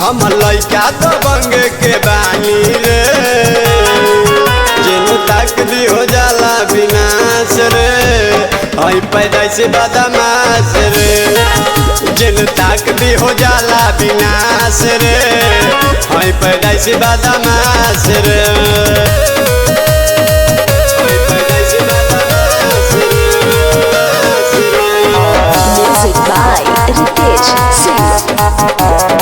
हमर लइका तो बंग के बानी रे, जिन तक दी हो जाला विनाश रे, हई पैदाइश बदमाश रे, जिन तक दी हो जाला विनाश रे, हई पैदाइश बदमाश रे। Music by Ritesh Singh.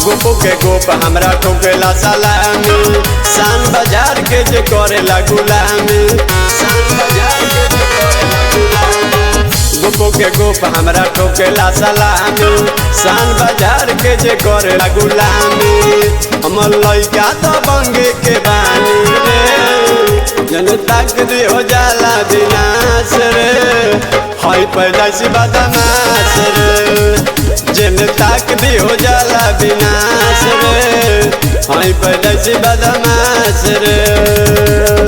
गोपो के गोप हमरा ठोकेला सलामी, शान बाजार के जे करेला गुलामी, शान बाजार के जे करेला गुलामी। गोपो के गोप हमरा ठोकेला सलामी, शान बाजार के जे करेला गुलामी। हमर लइका तो बंगे के बानी रे, जन तक दी हो जाला विनाश रे, हई पैदाइश बदमाश रे, जिन तक दी हो जाला विनाश रे, हई पैदाइश बदमाश रे।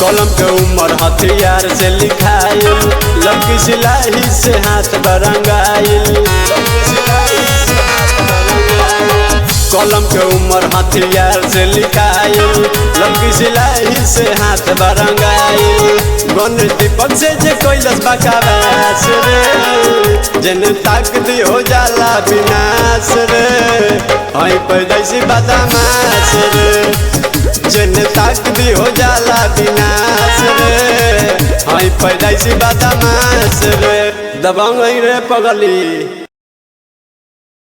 कलम के उम्र हथियार से लिखाइल, लड़की सिलाई से हाथ बरंगाइल। कलम के उम्र हथियार से लिखाइल, लड़की सिलाई से हाथ बरंगाइल। गणेश दीपक से जे कैलस बकवास रे, जिन तक दी हो जाला विनाश रे, हई पैदाइश बदमाश रे, जिन तक दी हो जाला विनाश रे, हई पैदाइश बदमाश रे। दबंग रे पगली।